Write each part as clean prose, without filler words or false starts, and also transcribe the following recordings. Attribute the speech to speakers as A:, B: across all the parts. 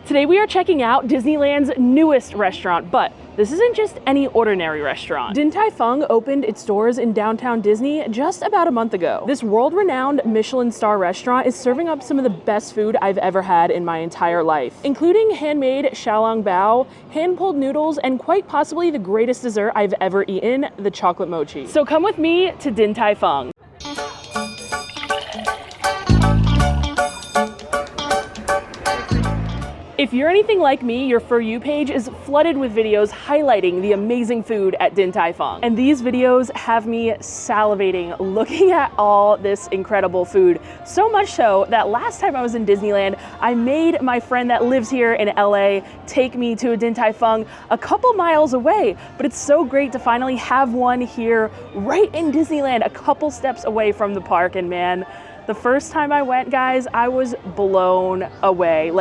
A: Today we are checking out Disneyland's newest restaurant, but this isn't just any ordinary restaurant. Din Tai Fung opened its doors in downtown Disney just about a month ago. This world-renowned Michelin star restaurant is serving up some of the best food I've ever had in my entire life, including handmade xiaolong bao, hand-pulled noodles, and quite possibly the greatest dessert I've ever eaten, the chocolate mochi. So come with me to Din Tai Fung. If you're anything like me, your For You page is flooded with videos highlighting the amazing food at Din Tai Fung. And these videos have me salivating looking at all this incredible food. So much so that last time I was in Disneyland, I made my friend that lives here in LA take me to a Din Tai Fung a couple miles away. But it's so great to finally have one here right in Disneyland, a couple steps away from the park. And man, the first time I went, guys, I was blown away.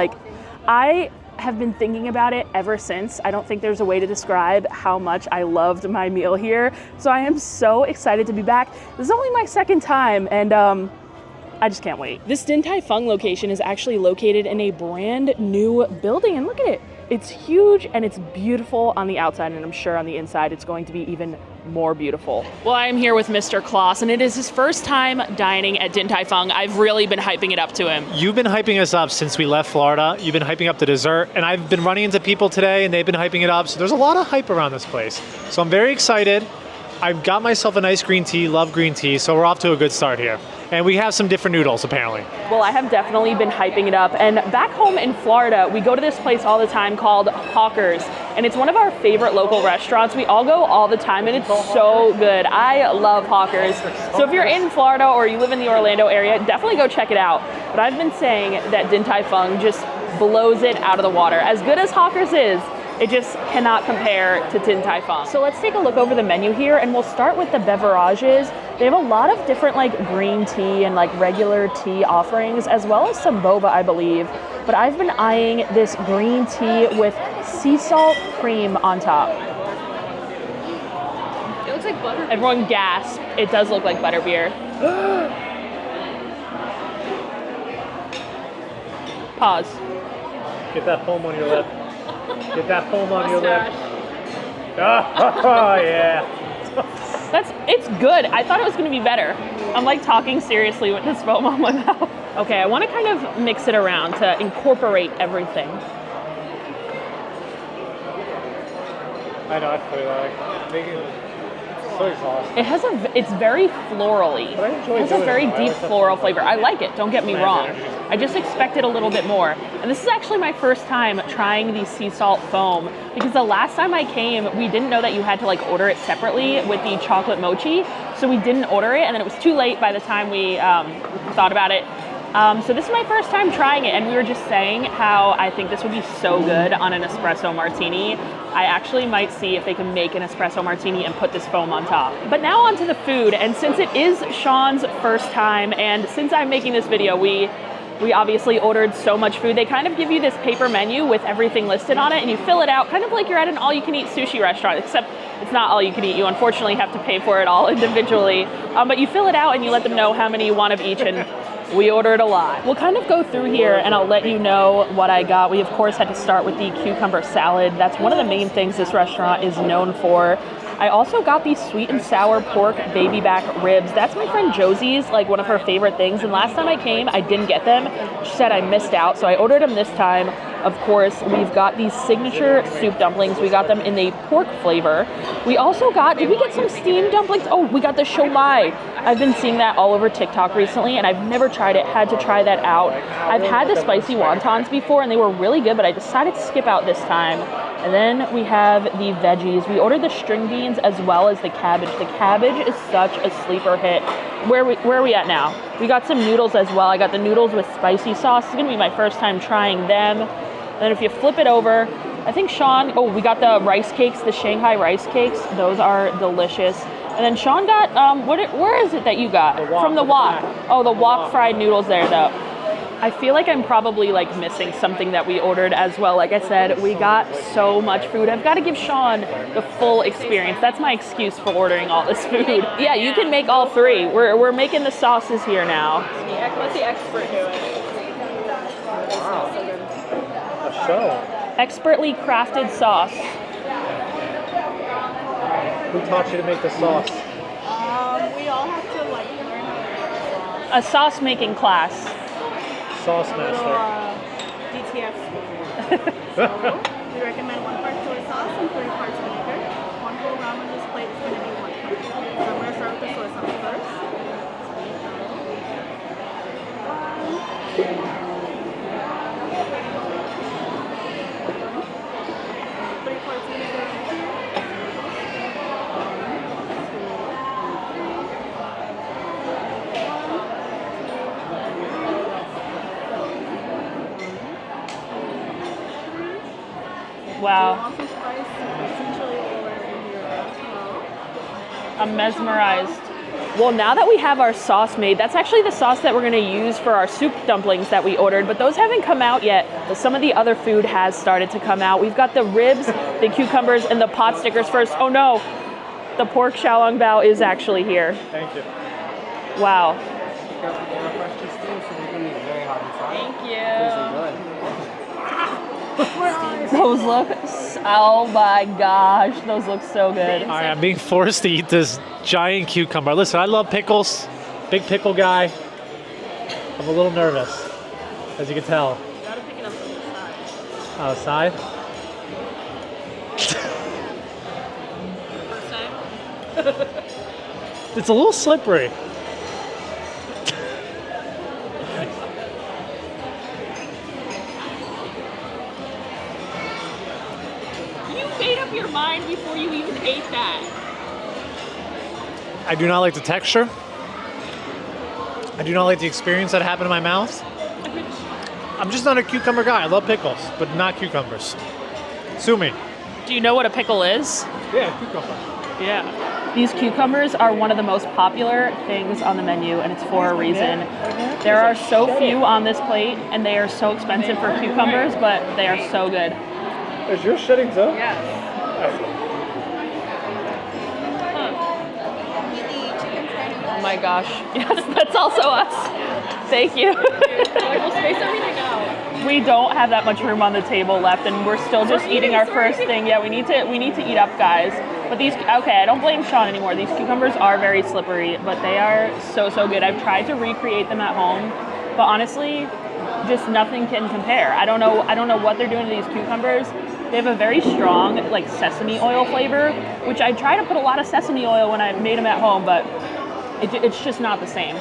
A: I have been thinking about it ever since. I don't think there's a way to describe how much I loved my meal here. So I am so excited to be back. This is only my second time, and I just can't wait. This Din Tai Fung location is actually located in a brand new building, and look at it. It's huge and it's beautiful on the outside, and I'm sure on the inside it's going to be even more beautiful. Well, I am here with Mr. Klaus, and it is his first time dining at Din Tai Fung. I've really been hyping it up to him.
B: You've been hyping us up since we left Florida. You've been hyping up the dessert, and I've been running into people today and they've been hyping it up. So there's a lot of hype around this place. So I'm very excited. I've got myself a nice green tea, love green tea, so we're off to a good start here. And we have some different noodles, apparently.
A: Well, I have definitely been hyping it up. And back home in Florida, we go to this place all the time called Hawker's. And it's one of our favorite local restaurants. We all go all the time, and it's so good. I love Hawker's. So if you're in Florida or you live in the Orlando area, definitely go check it out. But I've been saying that Din Tai Fung just blows it out of the water. As good as Hawker's is, it just cannot compare to Din Tai Fung. So let's take a look over the menu here, and we'll start with the beverages. They have a lot of different green tea and regular tea offerings, as well as some boba, I believe. But I've been eyeing this green tea with sea salt cream on top.
C: It looks like butterbeer.
A: Everyone gasp. It does look like butterbeer. Pause.
B: Get that foam on your lip. Get that foam on your lip. Oh, yeah.
A: It's good. I thought it was going to be better. I'm talking seriously with this foam on my mouth. Okay, I want to kind of mix it around to incorporate everything.
B: I know, I feel so exhausting.
A: It's very florally. It has a very deep floral flavor. I like it, don't get me wrong. I just expected a little bit more. And this is actually my first time trying the sea salt foam, because the last time I came, we didn't know that you had to order it separately with the chocolate mochi. So we didn't order it, and then it was too late by the time we thought about it. So this is my first time trying it, and we were just saying how I think this would be so good on an espresso martini. I actually might see if they can make an espresso martini and put this foam on top. But now on to the food, and since it is Sean's first time, and since I'm making this video, we obviously ordered so much food. They kind of give you this paper menu with everything listed on it, and you fill it out kind of like you're at an all-you-can-eat sushi restaurant, except it's not all-you-can-eat. You unfortunately have to pay for it all individually. But you fill it out and you let them know how many you want of each, and we ordered a lot. We'll kind of go through here and I'll let you know what I got. We of course had to start with the cucumber salad. That's one of the main things this restaurant is known for. I also got these sweet and sour pork baby back ribs. That's my friend Josie's, one of her favorite things. And last time I came, I didn't get them. She said I missed out, so I ordered them this time. Of course, we've got these signature soup dumplings. We got them in the pork flavor. We also got, did we get some steamed dumplings? Oh, we got the shomai. I've been seeing that all over TikTok recently, and I've never tried it. Had to try that out. I've had the spicy wontons before, and they were really good, but I decided to skip out this time. And then we have the veggies. We ordered the string beans as well as the cabbage. The cabbage is such a sleeper hit. Where are we at now? We got some noodles as well. I got the noodles with spicy sauce. It's gonna be my first time trying them. And then if you flip it over, I think Sean, we got the rice cakes, the Shanghai rice cakes. Those are delicious. And then Sean got, where is it that you got? From the wok. Oh, the wok fried noodles there though. I feel like I'm probably missing something that we ordered as well. Like I said, we got so much food. I've got to give Sean the full experience. That's my excuse for ordering all this food. Yeah, you can make all three. We're making the sauces here now.
C: Let the expert do it.
B: Wow. show.
A: Expertly crafted sauce.
B: Who taught you to make the sauce?
C: We all have to like learn how to make
A: A sauce making class.
B: Sauce
C: a
B: master.
C: DTF school. So we recommend 1 part soy sauce and 3 parts vinegar. 1 whole round on this plate is going to be 1 cup. So I'm going to start with the soy sauce first. 3 parts vinegar right here.
A: Wow,
C: Want some spice? Some chili oil in here as well.
A: I'm mesmerized. Well, now that we have our sauce made, that's actually the sauce that we're gonna use for our soup dumplings that we ordered, but those haven't come out yet. But some of the other food has started to come out. We've got the ribs, the cucumbers, and the pot stickers first. Oh no, the pork xiaolong bao is actually here.
B: Thank you.
A: Wow.
C: Thank you.
A: Those look, oh my gosh, those look so good.
B: All right, I'm being forced to eat this giant cucumber. Listen, I love pickles. Big pickle guy. I'm a little nervous, as you can tell.
C: You gotta pick it up from the side.
B: On the side.
C: First time?
B: It's a little slippery.
A: You made up your mind before you even ate that.
B: I do not like the texture. I do not like the experience that happened in my mouth. I'm just not a cucumber guy. I love pickles, but not cucumbers. Sue me.
A: Do you know what a pickle is?
B: Yeah, cucumber.
A: Yeah. These cucumbers are one of the most popular things on the menu, and it's for a reason. There are so few on this plate, and they are so expensive for cucumbers, but they are so good.
B: Is yours shedding too?
A: Yes. Oh my gosh. Yes, that's also us. Thank you.
C: We'll space everything out.
A: We don't have that much room on the table left, and we're still just eating our first thing. Yeah, we need to eat up, guys. But these, okay, I don't blame Sean anymore. These cucumbers are very slippery, but they are so good. I've tried to recreate them at home, but honestly, just nothing can compare. I don't know what they're doing to these cucumbers. They have a very strong like sesame oil flavor, which I try to put a lot of sesame oil when I made them at home, but it's just not the same.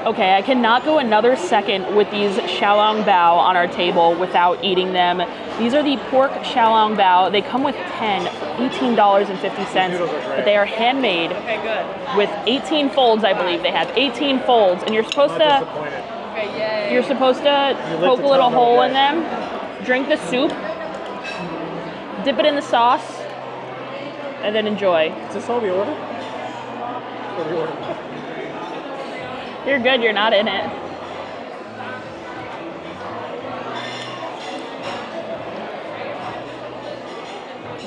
A: Okay, I cannot go another second with these xiaolong bao on our table without eating them. These are the pork xiaolong bao. They come with 10 for $18.50, but they are handmade.
C: Okay, good.
A: With 18 folds, I believe they have 18 folds, and you're supposed to
C: Okay, yay.
A: you're supposed to poke a little hole in them, drink the soup, dip it in the sauce, and then enjoy.
B: Is this all we ordered? What we ordered?
A: You're good, you're not in it.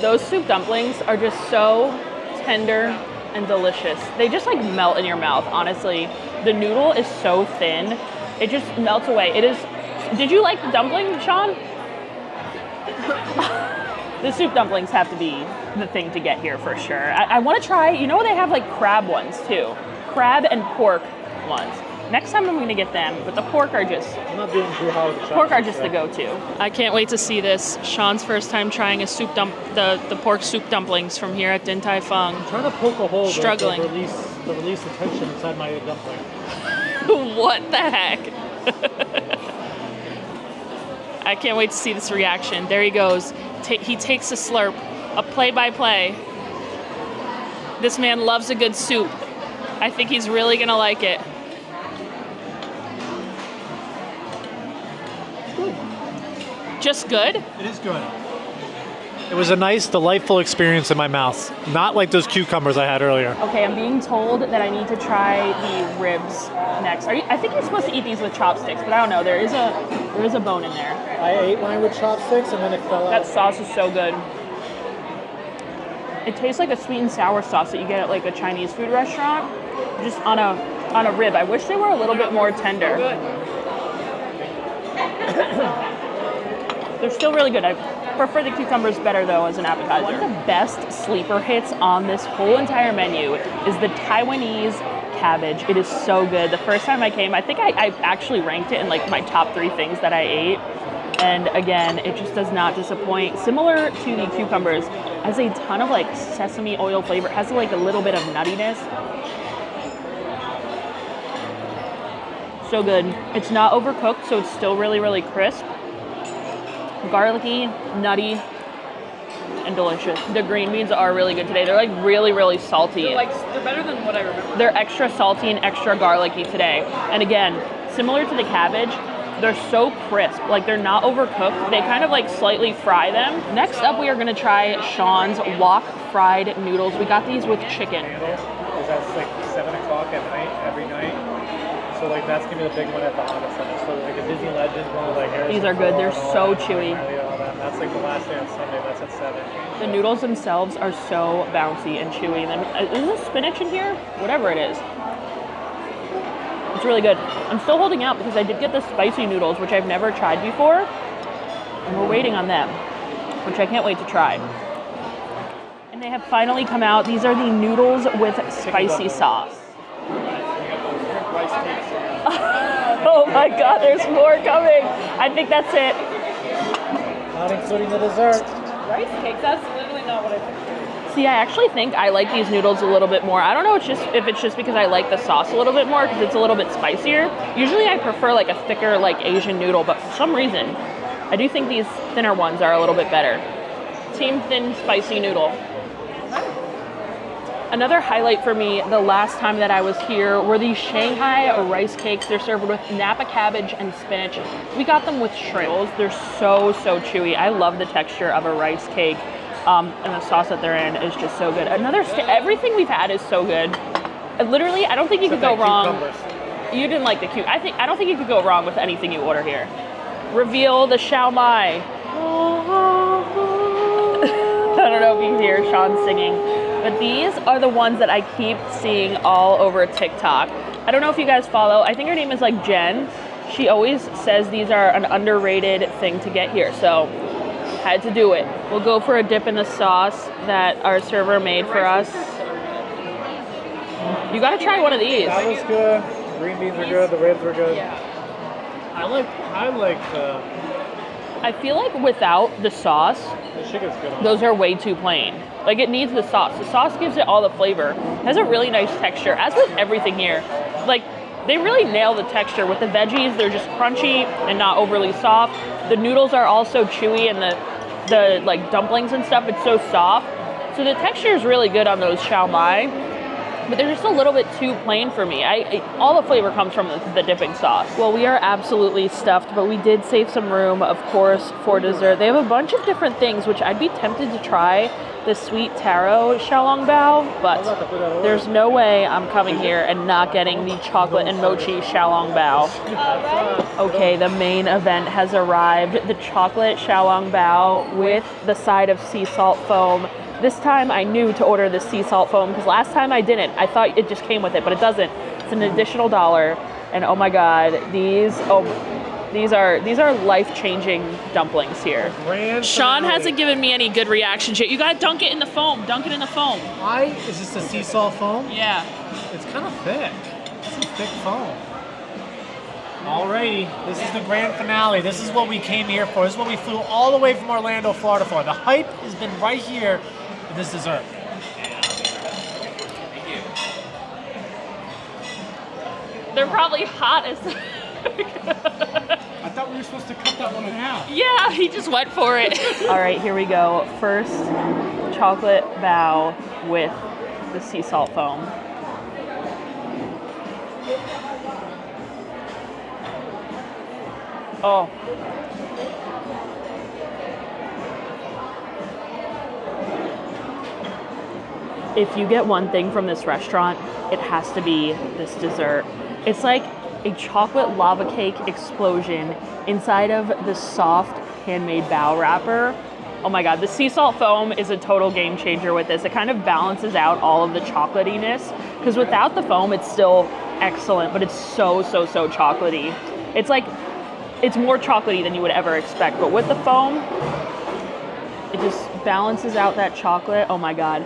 A: Those soup dumplings are just so tender and delicious. They just like melt in your mouth, honestly. The noodle is so thin, it just melts away. It is, did you like the dumpling, Sean? The soup dumplings have to be the thing to get here for sure. I want to try, you know they have like crab ones too. Crab and pork ones. Next time I'm gonna get them, but the pork are just,
B: I'm not being too hard with the
A: pork are just the go-to. I can't wait to see this. Sean's first time trying a the pork soup dumplings from here at Din Tai Fung.
B: I'm trying to poke a hole
A: Struggling.
B: to release the tension inside my dumpling.
A: What the heck? I can't wait to see this reaction. There he goes. He takes a slurp, a play-by-play. This man loves a good soup. I think he's really gonna like it. Just good?
B: It is good. It was a nice, delightful experience in my mouth. Not like those cucumbers I had earlier.
A: Okay, I'm being told that I need to try the ribs next. I think you're supposed to eat these with chopsticks, but I don't know. There is a bone in there.
B: I ate mine with chopsticks and then it fell
A: That
B: out.
A: sauce is so good. It tastes like a sweet and sour sauce that you get at like a Chinese food restaurant, just on a rib. I wish they were a little bit more tender. They're still really good. I prefer the cucumbers better though as an appetizer. One of the best sleeper hits on this whole entire menu is the Taiwanese cabbage. It is so good. The first time I came, I think I actually ranked it in like my top 3 things that I ate. And again, it just does not disappoint. Similar to the cucumbers, has a ton of like sesame oil flavor. It has like a little bit of nuttiness. So good. It's not overcooked, so it's still really, really crisp. Garlicky, nutty, and delicious. The green beans are really good today. They're like really, really salty.
D: They're better than what I remember.
A: They're extra salty and extra garlicky today. And again, similar to the cabbage, they're so crisp. Like they're not overcooked. They kind of like slightly fry them. Next up, we are gonna try Sean's wok fried noodles. We got these with chicken.
B: Is that like 7 o'clock at night, every night? So like that's gonna be the big one at the Honda Center. So like a Disney Legend one, like Harrison
A: These are good. They're
B: Ford,
A: so
B: all that,
A: chewy.
B: all that. That's like the last day on Sunday. That's at 7.
A: The noodles themselves are so bouncy and chewy. Is there spinach in here? Whatever it is. It's really good. I'm still holding out because I did get the spicy noodles, which I've never tried before. And we're waiting on them, which I can't wait to try. And they have finally come out. These are the noodles with spicy sauce. Oh my God, there's more coming. I think that's it.
B: Not including the dessert.
D: Rice cakes, that's literally not what I think.
A: See, I actually think I like these noodles a little bit more. I don't know if it's just because I like the sauce a little bit more because it's a little bit spicier. Usually I prefer like a thicker like Asian noodle, but for some reason, I do think these thinner ones are a little bit better. Team thin spicy noodle. Another highlight for me the last time that I was here were these Shanghai rice cakes. They're served with Napa cabbage and spinach. We got them with shrimp. They're so, so chewy. I love the texture of a rice cake. And the sauce that they're in is just so good. Everything we've had is so good. Literally, I don't think you could go wrong. You didn't like the cute. I don't think you could go wrong with anything you order here. Reveal the Xiao Mai. I don't know if you can hear Sean singing, but these are the ones that I keep seeing all over TikTok. I don't know if you guys follow. I think her name is like Jen. She always says these are an underrated thing to get here. So had to do it. We'll go for a dip in the sauce that our server made for us. You gotta try one of these.
B: That was good. Green beans are good. The ribs were good.
D: Yeah.
B: I like the
A: I feel like without the sauce,
B: chicken's good.
A: those are way too plain. Like it needs the sauce. The sauce gives it all the flavor. It has a really nice texture, as with everything here. Like they really nail the texture. With the veggies, they're just crunchy and not overly soft. The noodles are also chewy, and the like dumplings and stuff, it's so soft. So the texture is really good on those Xiao Mai, but they're just a little bit too plain for me. All the flavor comes from the dipping sauce. Well, we are absolutely stuffed, but we did save some room, of course, for dessert. They have a bunch of different things, which I'd be tempted to try the sweet taro xiaolongbao, but there's no way I'm coming here and not getting the chocolate and mochi xiaolongbao. Okay, the main event has arrived. The chocolate xiaolongbao with the side of sea salt foam. This time I knew to order the sea salt foam because last time I didn't. I thought it just came with it, but it doesn't. It's an additional $1. And oh my God, these are life-changing dumplings here. Sean hasn't given me any good reactions yet. You gotta dunk it in the foam. Dunk it in the foam.
B: Why is this the sea salt foam?
A: Yeah.
B: It's kind of thick. It's a thick foam. Alrighty, this is the grand finale. This is what we came here for. This is what we flew all the way from Orlando, Florida for. The hype has been right here with this dessert.
A: They're probably hot as
E: I thought we were supposed to cut that one in half.
A: Yeah, he just went for it. All right, here we go. First, chocolate bao with the sea salt foam. Oh. If you get one thing from this restaurant, it has to be this dessert. It's like a chocolate lava cake explosion inside of the soft handmade bao wrapper. Oh my God, the sea salt foam is a total game changer with this. It kind of balances out all of the chocolatiness because without the foam, it's still excellent, but it's so chocolatey. It's like it's more chocolatey than you would ever expect. But with the foam, it just balances out that chocolate. Oh my God.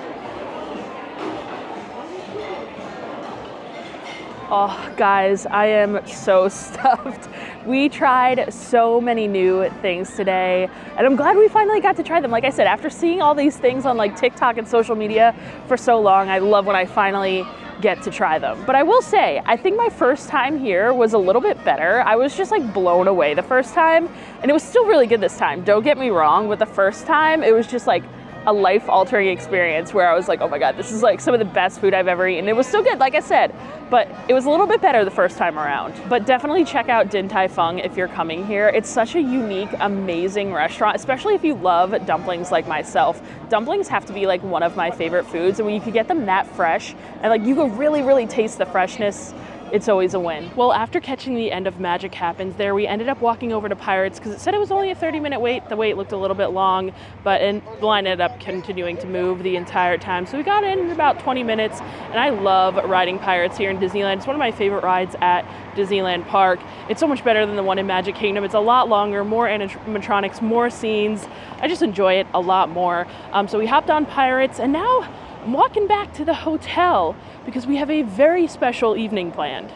A: Oh, guys, I am so stuffed. We tried so many new things today, and I'm glad we finally got to try them. Like I said, after seeing all these things on like TikTok and social media for so long, I love when I finally get to try them. But I will say, I think my first time here was a little bit better. I was just like blown away the first time, and it was still really good this time. Don't get me wrong, but the first time it was just like a life-altering experience where I was like, oh my God, this is like some of the best food I've ever eaten. It was still good, like I said, but it was a little bit better the first time around. But definitely check out Din Tai Fung if you're coming here. It's such a unique, amazing restaurant, especially if you love dumplings like myself. Dumplings have to be like one of my favorite foods, and when you could get them that fresh, and like you could really, really taste the freshness, it's always a win. Well, after catching the end of Magic Happens there, we ended up walking over to Pirates because it said it was only a 30-minute wait. The wait looked a little bit long, but the line ended up continuing to move the entire time. So we got in about 20 minutes, and I love riding Pirates here in Disneyland. It's one of my favorite rides at Disneyland Park. It's so much better than the one in Magic Kingdom. It's a lot longer, more animatronics, more scenes. I just enjoy it a lot more. So we hopped on Pirates, and now I'm walking back to the hotel because we have a very special evening planned.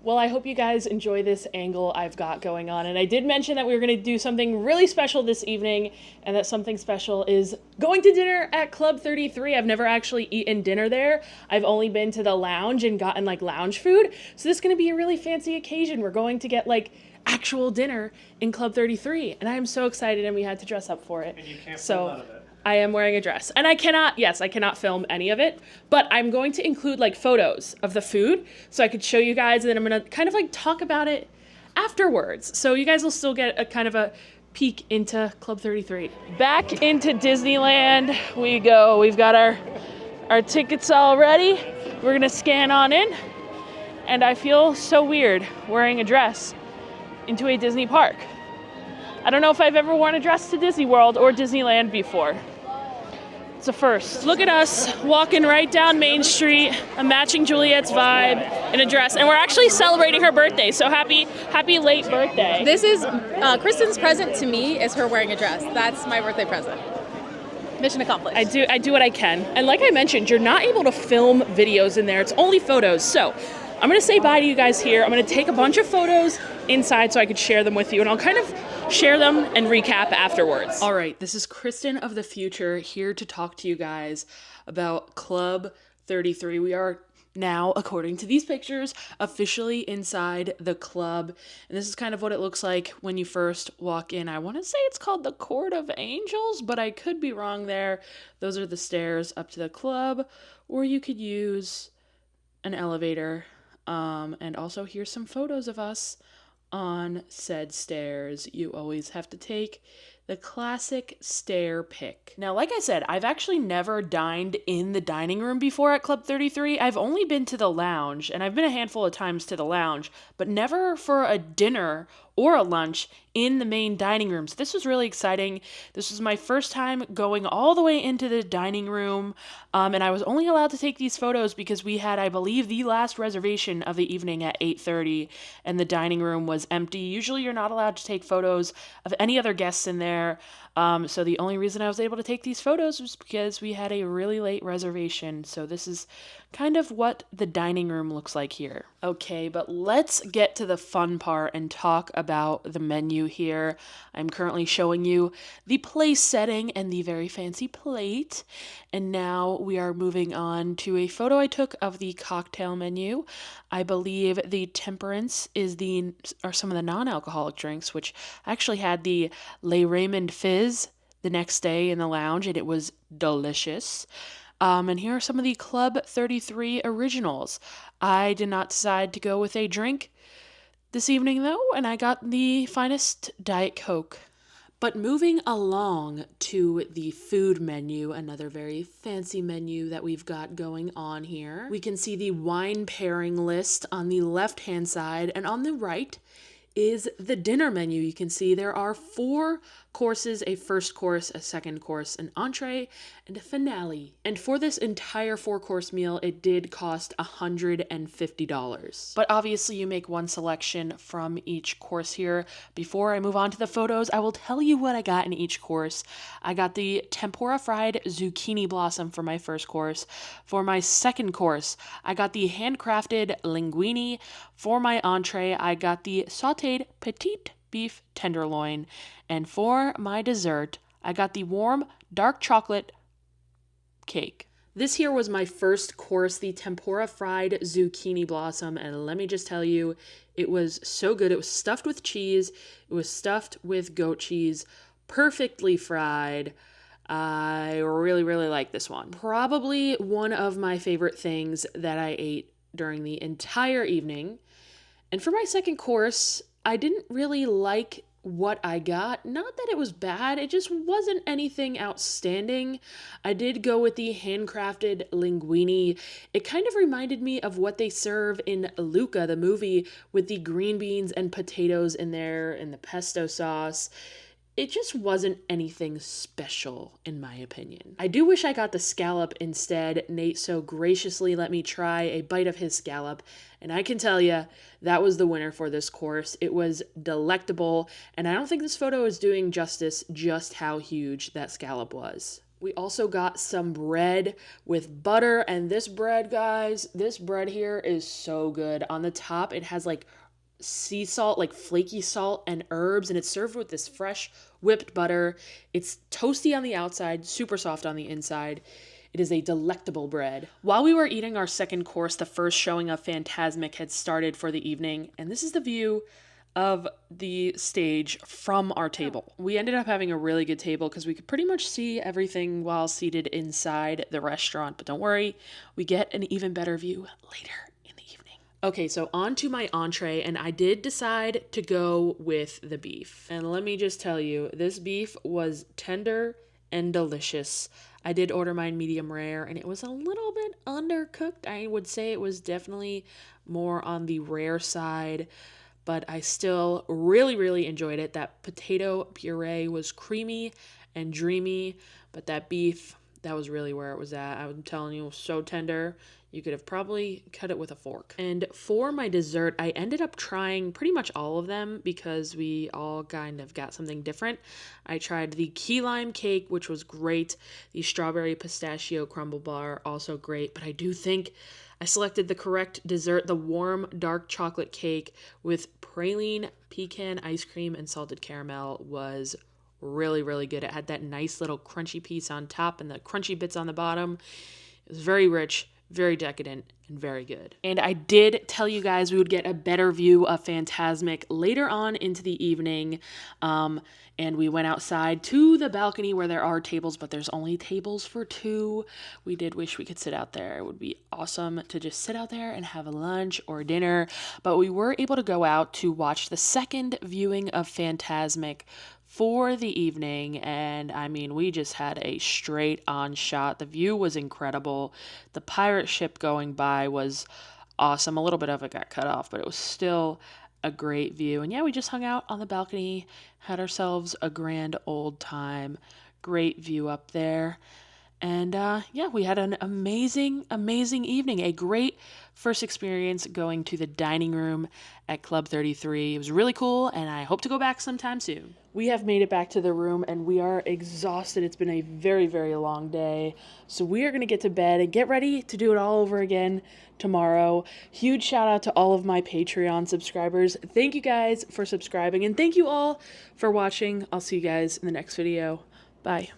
A: Well, I hope you guys enjoy this angle I've got going on. And I did mention that we were going to do something really special this evening, and that something special is going to dinner at Club 33. I've never actually eaten dinner there. I've only been to the lounge and gotten like lounge food. So this is going to be a really fancy occasion. We're going to get like actual dinner in Club 33, and I am so excited, and we had to dress up for it.
B: And you can't film none of it.
A: I am wearing a dress, and I cannot film any of it, but I'm going to include like photos of the food so I could show you guys, and then I'm going to kind of like talk about it afterwards. So you guys will still get a kind of a peek into Club 33. Back into Disneyland we go. We've got our tickets all ready. We're going to scan on in, and I feel so weird wearing a dress into a Disney park. I don't know if I've ever worn a dress to Disney World or Disneyland before. It's a first. Look at us walking right down Main Street, a matching Juliet's vibe in a dress, and we're actually celebrating her birthday. So happy late birthday.
D: This is Kristen's present to me is her wearing a dress. That's my birthday present. Mission accomplished.
A: I do what I can. And like I mentioned, you're not able to film videos in there. It's only photos. So I'm going to say bye to you guys here. I'm going to take a bunch of photos inside so I could share them with you, and I'll kind of share them and recap afterwards. All right, this is Kristen of the future here to talk to you guys about Club 33. We are now, according to these pictures, officially inside the club, and this is kind of what it looks like when you first walk in. I want to say it's called the Court of Angels, but I could be wrong there. Those are the stairs up to the club, or you could use an elevator. And also here's some photos of us on said stairs. You always have to take the classic stair pick. Now, like I said, I've actually never dined in the dining room before at Club 33. I've only been to the lounge, and I've been a handful of times to the lounge, but never for a dinner or a lunch in the main dining room. So this was really exciting. This was my first time going all the way into the dining room, and I was only allowed to take these photos because we had, I believe, the last reservation of the evening at 8:30, and the dining room was empty. Usually you're not allowed to take photos of any other guests in there, so the only reason I was able to take these photos was because we had a really late reservation. So this is kind of what the dining room looks like here. Okay, but let's get to the fun part and talk about the menu here. I'm currently showing you the place setting and the very fancy plate. And now we are moving on to a photo I took of the cocktail menu. I believe the temperance are some of the non-alcoholic drinks, which I actually had the Le Raymond Fizz the next day in the lounge, and it was delicious. And here are some of the Club 33 originals. I did not decide to go with a drink this evening, though, and I got the finest Diet Coke. But moving along to the food menu, another very fancy menu that we've got going on here. We can see the wine pairing list on the left-hand side, and on the right is the dinner menu. You can see there are 4 courses, a first course, a second course, an entree, and a finale. And for this entire 4-course meal, it did cost $150. But obviously you make one selection from each course here. Before I move on to the photos, I will tell you what I got in each course. I got the tempura fried zucchini blossom for my first course. For my second course, I got the handcrafted linguine. For my entree, I got the sautéed petite beef tenderloin. And for my dessert, I got the warm dark chocolate cake. This here was my first course, the tempura fried zucchini blossom, and let me just tell you, it was so good. It was stuffed with cheese, it was stuffed with goat cheese, perfectly fried. I really, really like this one. Probably one of my favorite things that I ate during the entire evening. And for my second course, I didn't really like what I got. Not that it was bad, it just wasn't anything outstanding. I did go with the handcrafted linguine. It kind of reminded me of what they serve in Luca, the movie, with the green beans and potatoes in there and the pesto sauce. It just wasn't anything special, in my opinion. I do wish I got the scallop instead. Nate so graciously let me try a bite of his scallop, and I can tell you, that was the winner for this course. It was delectable, and I don't think this photo is doing justice just how huge that scallop was. We also got some bread with butter, and this bread, guys, this bread here is so good. On the top, it has like sea salt, like flaky salt and herbs, and it's served with this fresh whipped butter. It's toasty on the outside, super soft on the inside. It is a delectable bread. While we were eating our second course, the first showing of Fantasmic had started for the evening, and this is the view of the stage from our table. We ended up having a really good table because we could pretty much see everything while seated inside the restaurant, but don't worry, we get an even better view later. Okay, so on to my entree, and I did decide to go with the beef. And let me just tell you, this beef was tender and delicious. I did order mine medium rare, and it was a little bit undercooked. I would say it was definitely more on the rare side, but I still really, really enjoyed it. That potato puree was creamy and dreamy, but that beef, that was really where it was at. I'm telling you, it was so tender. You could have probably cut it with a fork. And for my dessert, I ended up trying pretty much all of them because we all kind of got something different. I tried the key lime cake, which was great. The strawberry pistachio crumble bar, also great. But I do think I selected the correct dessert, the warm dark chocolate cake with praline, pecan ice cream, and salted caramel was really, really good. It had that nice little crunchy piece on top and the crunchy bits on the bottom. It was very rich, very decadent, and very good. And I did tell you guys we would get a better view of Fantasmic later on into the evening. And we went outside to the balcony where there are tables, but there's only tables for 2. We did wish we could sit out there. It would be awesome to just sit out there and have a lunch or dinner. But we were able to go out to watch the second viewing of Fantasmic for the evening, and I mean, we just had a straight on shot. The view was incredible. The pirate ship going by was awesome. A little bit of it got cut off, but it was still a great view. And yeah, we just hung out on the balcony, had ourselves a grand old time. Great view up there. And yeah, we had an amazing, amazing evening. A great first experience going to the dining room at Club 33. It was really cool, and I hope to go back sometime soon. We have made it back to the room, and we are exhausted. It's been a very, very long day. So we are going to get to bed and get ready to do it all over again tomorrow. Huge shout out to all of my Patreon subscribers. Thank you guys for subscribing, and thank you all for watching. I'll see you guys in the next video. Bye.